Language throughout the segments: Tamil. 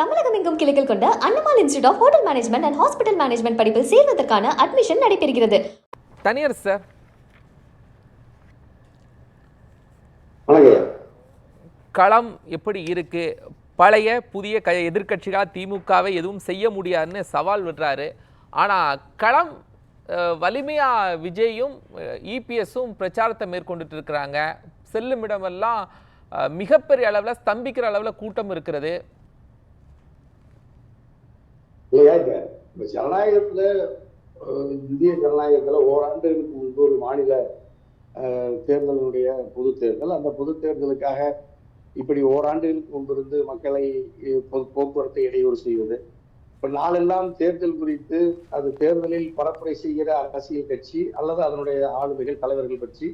தமிழகம் எங்கும் கிளைகள் கொண்ட அண்ணமால் institute of hotel management and hospital management படிப்பில் சேர்வதற்கான அட்மிஷன் நடைபெறுகிறது. தனியார் சார், களம் எப்படி இருக்கு? பழைய புதிய எதிர்கட்சிகள் திமுகவை எதுவும் செய்ய முடியாதுன்னு சவால் விடுறாரு. ஆனால் களம் வலிமையா விஜயும் இபிஎஸும் பிரச்சாரத்தை மேற்கொண்டுட்டு இருக்கிறாங்க. செல்லும் இடமெல்லாம் மிகப்பெரிய அளவில் ஸ்தம்பிக்கிற அளவில் கூட்டம் இருக்கிறது. ஜனநாயகத்துல இந்திய ஜனநாயகத்துல ஓராண்டுகளுக்கு முன்பு ஒரு மாநில தேர்தலுடைய பொது தேர்தல், அந்த பொது தேர்தலுக்காக இப்படி ஓராண்டுகளுக்கு முன்பிருந்து மக்களை போக்குவரத்தை இடையூறு செய்வது, இப்ப நாளெல்லாம் தேர்தல் குறித்து அது தேர்தலில் பரப்புரை செய்கிற அரசியல் கட்சி அல்லது அதனுடைய ஆளுமைகள் தலைவர்கள் பற்றி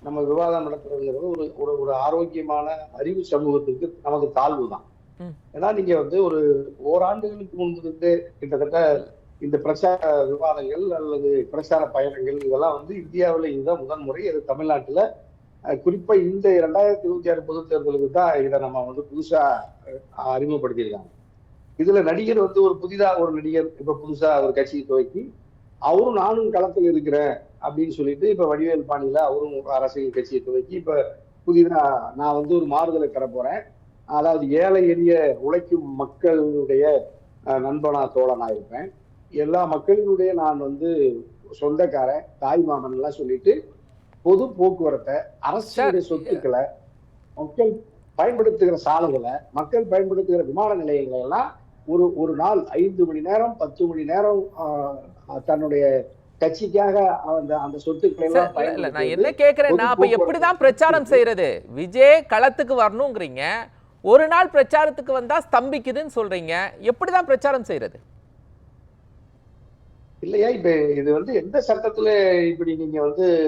நம்ம விவாதம் நடத்துறதுங்கிறது ஒரு ஒரு ஆரோக்கியமான அறிவு சமூகத்துக்கு நமக்கு தாழ்வு தான். ஏன்னா நீங்க ஒரு ஓராண்டுகளுக்கு முன்பிருந்து கிட்டத்தட்ட இந்த பிரச்சார விவாதங்கள் அல்லது பிரச்சார பயணங்கள் இதெல்லாம் இந்தியாவில் இதுதான் முதன்முறை. அது தமிழ்நாட்டுல குறிப்பா இந்த 2026 பொது தேர்தலுக்கு தான் இதை நம்ம புதுசா அறிமுகப்படுத்தியிருக்காங்க. இதுல நடிகர் ஒரு புதிதா ஒரு நடிகர் இப்ப புதுசா ஒரு கட்சியை துவக்கி அவரும் நானும் களத்தில் இருக்கிறேன் அப்படின்னு சொல்லிட்டு இப்ப வடிவேல் பாணியில அவரும் அரசியல் கட்சியை துவக்கி இப்ப புதிதா நான் ஒரு மாறுதலை தர போறேன், அதாவது ஏழை எளிய உழைக்கும் மக்களுடைய நண்பனா தோழனா இருப்பேன், எல்லா மக்களினுடைய நான் சொந்தக்காரன் தாய் மாமன் எல்லாம் சொல்லிட்டு பொது போக்குவரத்தை அரசுடைய சொத்துக்களை மக்கள் பயன்படுத்துகிற சாலைகளை மக்கள் பயன்படுத்துகிற விமான நிலையங்களை எல்லாம் ஒரு நாள் 5 மணி நேரம் 10 மணி நேரம் தன்னுடைய கட்சிக்காக அந்த சொத்துக்களை எல்லாம் நான் என்ன கேட்கிறேன், அப்ப எப்படிதான் பிரச்சாரம் செய்யறது? விஜய் களத்துக்கு வரணுங்கிறீங்க, ஒரு நாள் பிரச்சாரத்துக்கு வந்தா ஸ்தம்பிக்குதுன்னு சொல்றீங்க, எப்படிதான் பிரச்சாரம் செய்யறது? இல்லையா இப்ப இது எந்த சட்டத்துல இப்படி நீங்க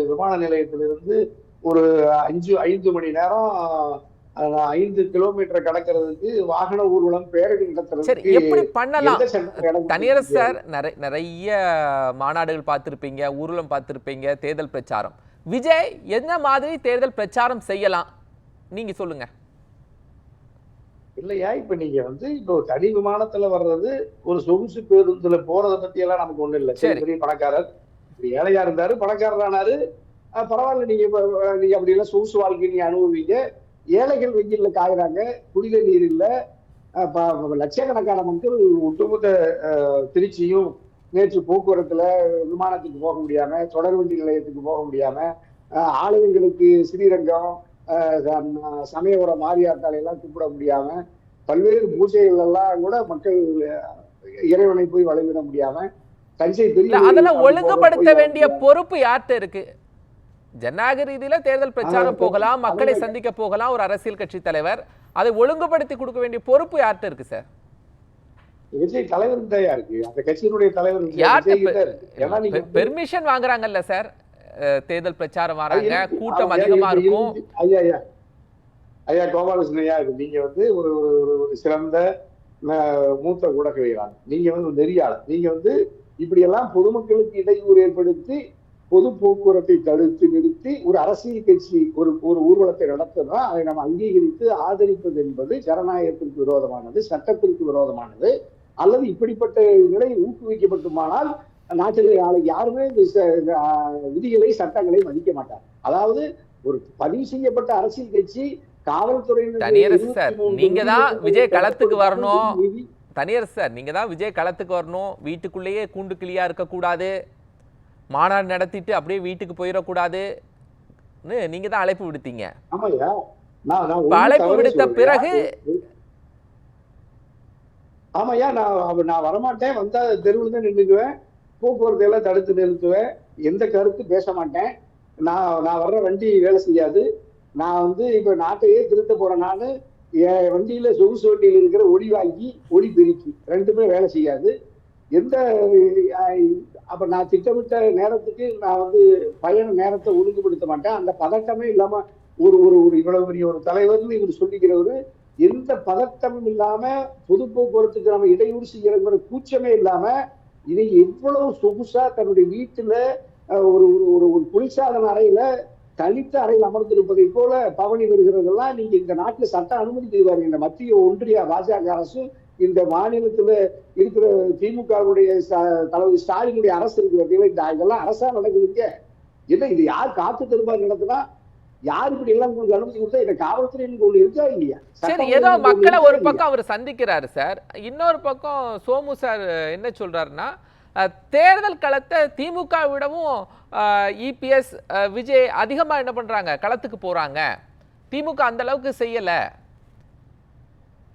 விமான நிலையத்திலிருந்து ஒரு 5 மணி நேரம் 5 கிலோமீட்டர் கடக்கிறதுக்கு வாகன ஊர்வலம் பேரணி நடத்துறதுக்கு எப்படி பண்ணலாம்? தனியார் சார், நிறைய மாநாடுகள் பார்த்திருப்பீங்க, ஊர்வலம் பார்த்திருப்பீங்க, தேர்தல் பிரச்சாரம். விஜய் என்ன மாதிரி தேர்தல் பிரச்சாரம் செய்யலாம் நீங்க சொல்லுங்க. இல்லையா இப்ப நீங்க இப்போ தனி விமானத்துல வர்றது ஒரு சொகுசு பேருந்துல போறதை பத்தி எல்லாம் நமக்கு ஒண்ணு இல்லை. சரி, பெரிய பணக்காரர் ஏழையா இருந்தாரு பணக்காரரானாரு, பரவாயில்ல, நீங்க அப்படி எல்லாம் சொகுசு வாழ்க்கை நீங்க அனுபவிங்க. ஏழைகள் வெயில்ல காயுறாங்க, குடித நீர் இல்ல, லட்சக்கணக்கான மக்கள் ஒட்டுமொத்த திருச்சியும் நேற்று போக்குவரத்துல விமானத்துக்கு போக முடியாம, தொடர்வண்டி நிலையத்துக்கு போக முடியாம, ஆலயங்களுக்கு ஸ்ரீரங்கம் சமயபுர மாரியாத்தாலை எல்லாம் கூப்பிட முடியாம, பல்வேறு பூஜைகள் எல்லாம் கூட மக்கள் இறைவனை போய் வழிவிட முடியாம, தஞ்சை பெரிய அதெல்லாம் ஒழுங்குபடுத்த வேண்டிய பொறுப்பு யார்கிட்ட இருக்கு? ஜனநாயக ரீதியில தேர்தல் பிரச்சாரம் போகலாம், மக்களை சந்திக்க போகலாம் ஒரு அரசியல் கட்சி தலைவர், அதை ஒழுங்குபடுத்தி கொடுக்க வேண்டிய பொறுப்பு யார்கிட்ட இருக்கு சார்? விஜய் தலைவர் தான் இருக்கு, அந்த கட்சியினுடைய தலைவர் பெர்மிஷன் வாங்குறாங்கல்ல சார், தேர்தல் பிரச்சாரம் வராங்க, கூட்டம் அதிகமா இருக்கும். ஐயா கோபாலகிருஷ்ணயா, நீங்க ஒரு சிறந்த மூத்த ஊடகவியலாளர், நீங்க நெறியாளர், நீங்க இப்படி எல்லாம் பொதுமக்களுக்கு இடையூறு ஏற்படுத்தி பொது போக்குவரத்தை தடுத்து நிறுத்தி ஒரு அரசியல் கட்சி ஒரு ஊர்வலத்தை நடத்துறோம், அதை நம்ம அங்கீகரித்து ஆதரிப்பது என்பது ஜனநாயகத்திற்கு விரோதமானது, சட்டத்திற்கு விரோதமானது. அல்லது இப்படிப்பட்ட நிலை ஊக்குவிக்கப்பட்டுமானால் நாட்டில் யாருமே விதிகளை சட்டங்களை மதிக்க மாட்டார். அதாவது ஒரு பதிவு செய்யப்பட்ட அரசியல் கட்சி காவல்துறையினர் நீங்க தான் விஜய் களத்துக்கு வரணும். தனியார் சார், நீங்க தான் விஜய் களத்துக்கு வரணும், வீட்டுக்குள்ளேயே கூண்டு கிளியா இருக்கக்கூடாது, மாநாடு நடத்திட்டு அப்படியே வீட்டுக்கு போயிடக்கூடாது, நீங்க தான் அழைப்பு விடுத்தீங்க. அழைப்பு விடுத்த பிறகு ஆமாய்யா, நான் வரமாட்டேன், வந்தா தெருவில் தான் நின்றுக்குவேன், போக்குவரத்து எல்லாம் தடுத்து நிறுத்துவேன், எந்த கருத்து பேச மாட்டேன், நான் வர்ற வண்டி வேலை செய்யாது, நான் இப்ப நாட்டையே திருத்த போறேன், நான் என் வண்டியில சொகுசு வண்டியில் இருக்கிற ஒளி வாங்கி ஒளி பெருக்கி ரெண்டுமே வேலை செய்யாது, எந்த அப்ப நான் திட்டமிட்ட நேரத்துக்கு நான் பயண நேரத்தை ஒழுங்குபடுத்த மாட்டேன், அந்த பதட்டமே இல்லாம ஒரு இவ்வளவு பெரிய ஒரு தலைவர்னு இவர் சொல்லிக்கிறவரு எந்த பதட்டமும் இல்லாம பொது போக்குவரத்துக்கு நம்ம இடையூறு செய்யறங்கிற கூச்சமே இல்லாம இதை எவ்வளவு சொகுசா தன்னுடைய வீட்டுல ஒரு ஒரு குளிர்சாதன அறையில தனித்த அறையில் அமர்ந்திருப்பதை போல பவனி வருகிறதெல்லாம் நீங்க இந்த நாட்டுல சட்ட அனுமதி செய்வாங்க. இந்த மத்திய ஒன்றிய பாஜக அரசு இந்த மாநிலத்துல இருக்கிற திமுகவுடைய தலைவர் ஸ்டாலினுடைய அரசு இருக்கு பார்த்தீங்களா, இதெல்லாம் அரசா நடக்குதுங்க. என்ன இது யார் காத்து திரும்ப நடத்தினா, யார் இப்படி எல்லாம் உங்களுக்கு அனுமதி கொடுத்தா? இந்த காவல்துறை ஒண்ணு இருக்கா இல்லையா? சரி, ஏதோ மக்களை ஒரு பக்கம் அவர் சந்திக்கிறாரு சார், இன்னொரு பக்கம் சோமு சார் என்ன சொல்றாருன்னா, தேர்தல் களத்தை திமுக விடவும் இபிஎஸ் விஜய் அதிகமா என்ன பண்றாங்க, களத்துக்கு போறாங்க. திமுக அந்த அளவுக்கு செய்யல,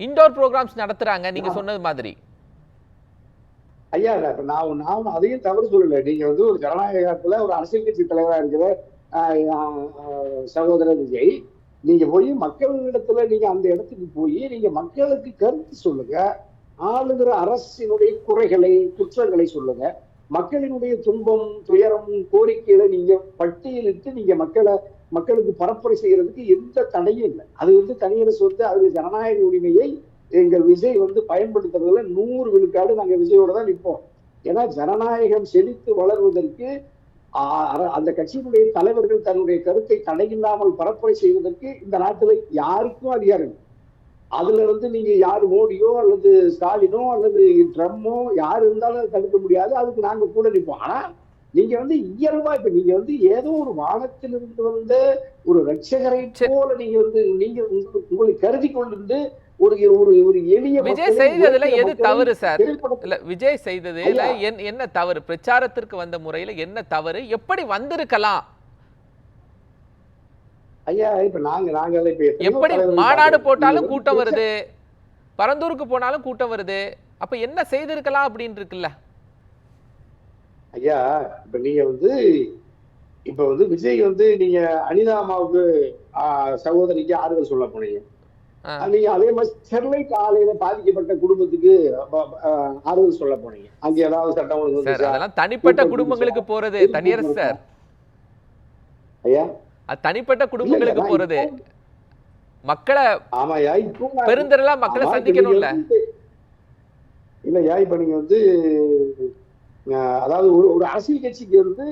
இன்டோர் ப்ரோக்ராம்ஸ் நடத்துறாங்க நீங்க சொன்னது மாதிரி. ஐயா நான் அதையும் தவறு சொல்லல. நீங்க வந்து ஒரு ஜனநாயகத்துல ஒரு அரசியல் கட்சி தலைவரா இருக்கிற சகோதரர் விஜய், நீங்க போய் மக்களிடத்துல நீங்க அந்த இடத்துக்கு போய் நீங்க மக்களுக்கு கருத்து சொல்லுங்க, ஆளுகிற அரசினுடைய குறைகளை குற்றங்களை சொல்லுங்க, மக்களினுடைய துன்பம் துயரம் கோரிக்கைகளை நீங்க பட்டியலிட்டு நீங்க மக்களுக்கு பரப்புரை செய்யறதுக்கு எந்த தடையும் இல்லை. அது வந்து தனியரசு வந்து அது ஜனநாயக உரிமையை எங்கள் விஜய் வந்து பயன்படுத்துறதுல 100 விழுக்காடு நாங்க விஜயோட தான் நிற்போம். ஏன்னா ஜனநாயகம் செழித்து வளர்வதற்கு அந்த கட்சியினுடைய தலைவர்கள் தன்னுடைய கருத்தை தடையில்லாமல் பரப்புரை செய்வதற்கு இந்த நாட்டில் யாருக்கும் அதிகாரம் இல்லை. அதுல வந்து நீங்க யாரு மோடியோ அல்லது ஸ்டாலினோ அல்லது ட்ரம்மோ யாரு இருந்தாலும் தடுக்க முடியாது. அதுக்கு நாங்க கூட நிற்போம். ஆனா நீங்க வந்து இயல்பா இப்ப நீங்க வந்து ஏதோ ஒரு வானத்திலிருந்து வந்த ஒரு ரட்சகரை போல நீங்க வந்து நீங்க உங்களை கருதி கொண்டு ஒரு ஒரு எளிய விஜய் செய்ததுல எது தவறு சார்? இல்ல விஜய் செய்ததுல என்ன தவறு? பிரச்சாரத்திற்கு வந்த முறையில என்ன தவறு? எப்படி வந்திருக்கலாம்? ஐயா இப்ப நாங்க எப்படி மாநாடு போட்டாலும் கூட்டம் வருது, பரந்தூருக்கு போனாலும் கூட்டம் வருது, அப்ப என்ன செய்திருக்கலாம் அப்படின்னு இருக்குல்ல ஐயா. இப்ப நீங்க வந்து விஜய் வந்து நீங்க அனிதா அம்மாவுக்கு சகோதரிக்கு ஆறுதல் சொல்ல போனீங்க. நீங்க அதே மாதிரி ஸ்டெர்லைட் ஆலையில பாதிக்கப்பட்ட குடும்பத்துக்கு ஆறுதல் சொல்ல போனீங்க. அங்க ஏதாவது சட்டம் ஒழுங்கு அதெல்லாம் தனிப்பட்ட குடும்பங்களுக்கு போறது தனியரசு சார். ஐயா தனிப்பட்ட குடும்பங்களுக்கு போறது மக்களை ஆமாயா பெருந்திரளா மக்களை சந்திக்கணும்ல. இல்லையா இப்ப நீங்க வந்து அதாவது ஒரு அரசியல் கட்சிக்கு வந்து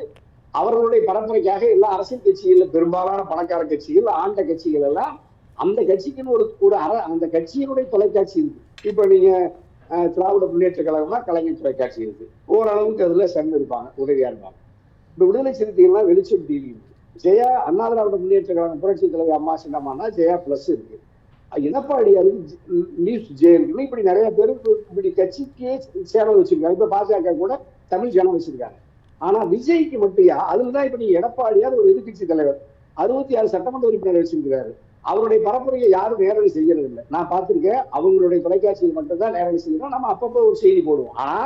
அவர்களுடைய பரப்புரைக்காக எல்லா அரசியல் கட்சிகள்ல பெரும்பாலான பணக்கார கட்சிகள் ஆண்ட கட்சிகள் எல்லாம் அந்த கட்சிக்குன்னு ஒரு அந்த கட்சியினுடைய தொலைக்காட்சி இருக்கு. இப்ப நீங்க திராவிட முன்னேற்ற கழகம்னா கலைஞர் தொலைக்காட்சி இருக்கு, ஓரளவுக்கு அதுல சன் இருப்பாங்க, உதவியா இருப்பாங்க. இப்ப விடுதலை சிறுத்தைகள்லாம் வெளிச்சம் டிவி இருக்கு, ஜெயா அண்ணா திராவிட முன்னேற்ற கழகம் புரட்சி தலைவர் அம்மா சின்னம்மானா ஜெயா பிளஸ் இருக்கு, எடப்பாடியாருக்கு நியூஸ் ஜே இருக்குன்னு இப்படி நிறைய பேர் இப்படி கட்சிக்கே சேனல் வச்சிருக்காங்க. இப்ப பாஜக கூட தமிழ் சேனல் வச்சிருக்காங்க. ஆனா விஜய்க்கு மட்டும் அதுலதான் இப்ப நீங்க எடப்பாடியார் ஒரு எதிர்கட்சி தலைவர் 66 சட்டமன்ற உறுப்பினர் வச்சிருக்கிறாரு. அவருடைய பரப்புரையை யாரும் நேரடி செய்யறது இல்லை. நான் பார்த்திருக்கேன், அவங்களுடைய தொலைக்காட்சியில் மட்டும்தான் நேரடி செய்யணும். நம்ம அப்பப்போ ஒரு செய்தி போடுவோம். ஆனா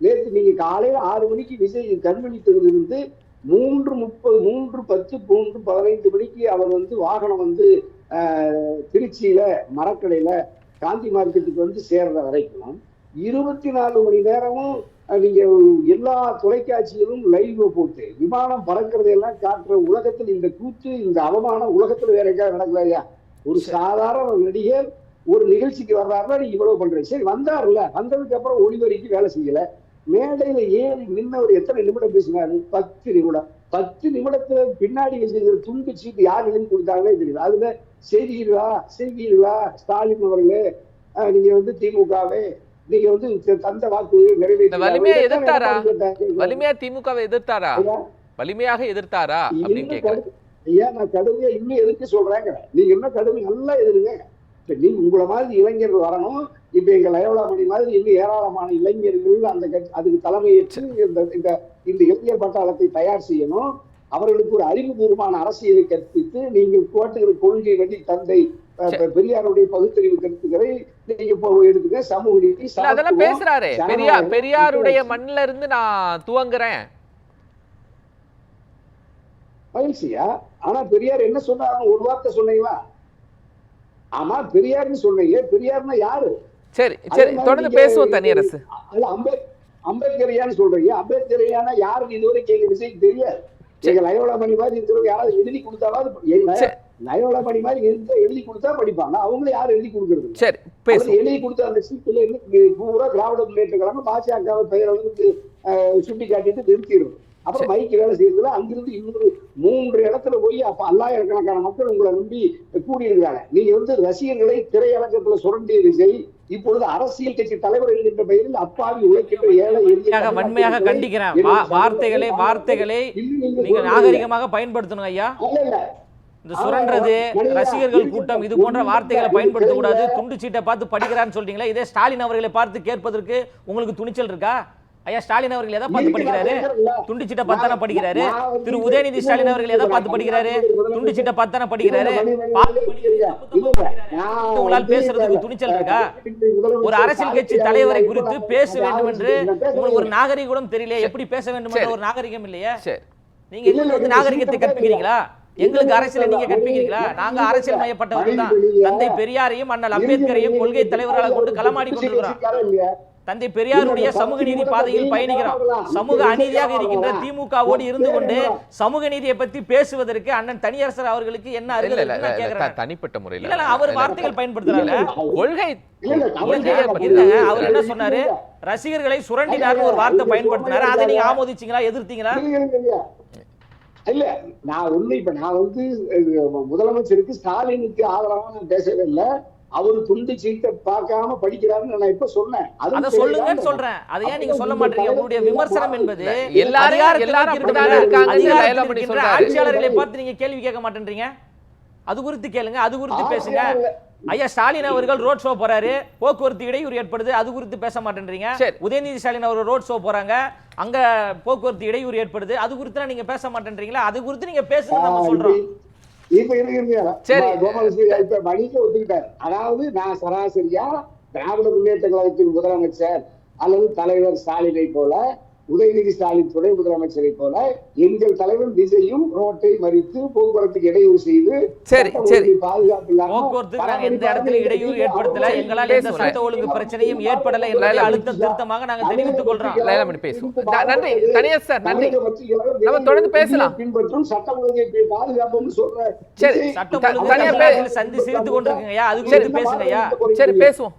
நேற்று நீங்க காலையில 6 மணிக்கு விஜய் கண்விழித்ததிலிருந்து 3:30 3:10 3:15 மணிக்கு அவர் வந்து வாகனம் வந்து திருச்சியில மரக்கடையில காந்தி மார்க்கெட்டுக்கு வந்து சேர்ற வரைக்கும் 24 மணி நேரமும் நீங்க எல்லா தொலைக்காட்சியிலும் லைவ் போட்டு விமானம் பறக்கிறதையெல்லாம் காட்டுற உலகத்தில் இந்த கூத்து இந்த அவமானம் உலகத்துல வேற எங்கேயாவது நடக்கலையா? ஒரு சாதாரண நடிகர் ஒரு நிகழ்ச்சிக்கு வர்றாருன்னா நீங்க இவ்வளவு பண்றீங்க. சரி வந்தாருல்ல, வந்ததுக்கு அப்புறம் ஒளிவரிக்கு வேலை செய்யல, மேடையில ஏறி நின்னவர் எத்தனை நிமிடம் பேசினாரு? 10 நிமிடம். 10 நிமிடத்துல பின்னாடி வச்சிருக்கிற துண்டு சீட்டு யார் எழுதி கொடுத்தாங்களே தெரியுது. அதுல செய்கிறீர்களா ஸ்டாலின் அவர்களே, நீங்க வந்து திமுகவே நீங்க வந்து தந்த வாக்கு நிறைவேற்ற வலிமையா எதிர்த்தாரா? வலிமையா திமுகவை எதிர்த்தாரா? வலிமையாக எதிர்த்தாரா அப்படின்னு கேட்கிறேன். ஐயா நான் கடுமையா இன்னும் எதிர்த்து சொல்றேங்க. நீங்க என்ன கடுமை நல்லா எதிருங்க. நீங்க உங்களை மாதிரி இளைஞர்கள் வரணும். இப்ப எங்க லயோலாமணி மாதிரி இன்னும் ஏராளமான இளைஞர்கள் அந்த அதுக்கு தலைமையேற்று இந்த இளைஞர் பட்டாளத்தை தயார் செய்யணும். அவர்களுக்கு ஒரு அறிவுபூர்வமான அரசியலை கற்பித்து நீங்கள் போட்டுகிற கொள்கை வழி தந்தை பெரியாருடைய பகுத்தறிவு கருத்துக்களை நீங்க எடுத்துக்க சமூக நீதி அதெல்லாம் பேசுறாரு. பெரியாருடைய மண்ணில இருந்து நான் துவங்குறேன் மகிழ்ச்சியா. ஆனா பெரியார் என்ன சொன்னாரு? ஒரு வார்த்தை சொன்னீங்களா? ஆமா பெரியார்னு சொன்னீங்க. பெரியார்னா யாரு? சரி சரி தொடர்ந்து பேசுவோம் தனியரசு. அம்பேத்கரையான்னு சொல்றீங்க. அம்பேத்கரையானா யாருன்னு இதுவரைக்கும் எங்க விஷயம் தெரியாது. எங்க லயோலாமணி மாதிரி இருக்கிறவங்க யாராவது எழுதி கொடுத்தாலும் லயோலாமணி மாதிரி எழுதி கொடுத்தா படிப்பாங்க. அவங்களும் யாரும் எழுதி கொடுக்கறது? சரி எழுதி கொடுத்த அந்த சீட்டுல பூரா திராவிட முன்னேற்ற கழகம் பாஜக பெயர் அளவுக்கு சுட்டி காட்டிட்டு நிறுத்திடும். அப்புறம் மைக்கு வேலை செய்யறதுல அங்கிருந்து இன்னொரு 3 இடத்துல போய் அப்ப 1000கணக்கான மக்கள் உங்களை நம்பி கூடியிருக்கிறாங்க. நீங்க ரசிகர்களை திரையரங்கத்துல சுரண்டிய விஜய் இப்பொழுது அரசியல் கட்சி தலைவர் என்கின்ற பெயரில் அப்பாவி உழைக்கின்ற ஏழை வன்மையாக கண்டிக்கிறேன். வார்த்தைகளை நீங்க நாகரிகமாக பயன்படுத்தணும் ஐயா. இந்த சுரண்டது ரசிகர்கள் கூட்டம் இது போன்ற வார்த்தைகளை பயன்படுத்தக்கூடாது. துண்டு சீட்டை பார்த்து படிக்கிறான்னு சொல்றீங்களா? இதே ஸ்டாலின் அவர்களை பார்த்து கேட்பதற்கு உங்களுக்கு துணிச்சல் இருக்கா? ஐயா ஸ்டாலின் அவர்கள் எதை பார்த்து படிக்கிறாரு? துண்டு சீட்டை பார்த்தானே படிக்கிறாரு. திரு உதயநிதி ஸ்டாலின் அவர்கள் எதை பார்த்து படிக்கிறாரு? துண்டு சீட்டை பார்த்தானே படிக்கிறாரு. உங்களால் பேசுறதுக்கு துணிச்சல் இருக்கா? ஒரு அரசியல் கட்சி தலைவரை குறித்து பேச வேண்டும் என்று உங்களுக்கு ஒரு நாகரிகம் தெரியல. எப்படி பேச வேண்டும் என்ற ஒரு நாகரிகம் இல்லையா? நீங்க எங்களுக்கு நாகரிகத்தை கற்பிக்கிறீங்களா? எங்களுக்கு அரசியலை நீங்க கற்பிக்கிறீங்களா? நாங்க அரசியல் மயப்பட்டவர்கள் தான். தந்தை பெரியாரையும் அண்ணல் அம்பேத்கரையும் கொள்கை தலைவர்களாக கொண்டு களமாடி கொண்டிருக்கிறோம். தந்தை பெரியாருடைய சமூக நீதி பாதையில் பயணிக்கிறோம். சமூக அநீதியாக இருக்கின்ற திமுகவோடு இருந்து கொண்டு சமூக நீதியை பத்தி பேசுவதற்கு அண்ணன் தனியரசர் அவர்களுக்கு என்ன அருகதை? தனிப்பட்ட முறையில் இல்ல அவர் வார்த்தைகள் பயன்படுத்துறாங்க. கொள்கை அவர் என்ன சொன்னாரு? ரசிகர்களை சுரண்டினார்னு ஒரு வார்த்தை பயன்படுத்தினாரு. அதை நீங்க ஆமோதிச்சீங்களா, எதிர்த்தீங்களா? இல்ல நான் முதலமைச்சருக்கு ஸ்டாலினுக்கு ஆதரவா நான் பேசவே இல்லை. அவரு துண்டு சீட்டை பார்க்காம படிக்கிறாருன்னு நான் இப்ப சொன்னேன். அதை சொல்லுங்கன்னு சொல்றேன். அதை ஏன் நீங்க சொல்ல மாட்டீங்க? உங்களுடைய விமர்சனம் என்பது ஆட்சியாளர்களை பார்த்து நீங்க கேள்வி கேட்க மாட்டேன்றீங்க. அது குறித்து கேளுங்க, அது குறித்து பேசுங்க. ஐயா ஸ்டாலின் அவர்கள் ரோட் ஷோ போறாரு, போக்குவரத்து இடையூறு ஏற்படுது, அது குறித்து பேச மாட்டேன்றீங்க. உதயநிதி ஸ்டாலின் அவர்கள் ரோட் ஷோ போறாங்க, அங்க போக்குவரத்து இடையூறு ஏற்படுது, அது குறித்து நீங்க பேச மாட்டேன்றீங்களா? அது குறித்து நீங்க பேசுங்க, நம்ம சொல்றோம். இப்ப மணிக்க ஒத்துக்கிட்டார். அதாவது நான் சராசரியா திராவிட முன்னேற்ற கழகத்தின் முதலமைச்சர் அல்லது தலைவர் ஸ்டாலினை போல, உதயநிதி ஸ்டாலின் துணை முதலமைச்சரை போல எங்கள் தலைவர் விஜயும் ரோட்டை மறித்து போக்குவரத்துக்கு இடையூறு செய்து பாதுகாப்பு எந்த இடத்துல இடையூறு ஏற்படுத்தல, எங்களால் எந்த சட்ட ஒழுங்கு பிரச்சனையும் ஏற்படல என்பதை அழுத்தம் திருத்தமாக நாங்கள் தெரிவித்துக் கொள்றோம். பேசுவோம். நன்றி தனியார் சார், நன்றி. நம்ம தொடர்ந்து பேசலாம். பின்பற்றும் சட்ட ஒழுங்கை பாதுகாப்புன்னு சொல்ற சட்டம் சந்தி சிரித்து கொண்டிருக்கீங்க. அது குறித்து பேசுங்க. சரி பேசுவோம்.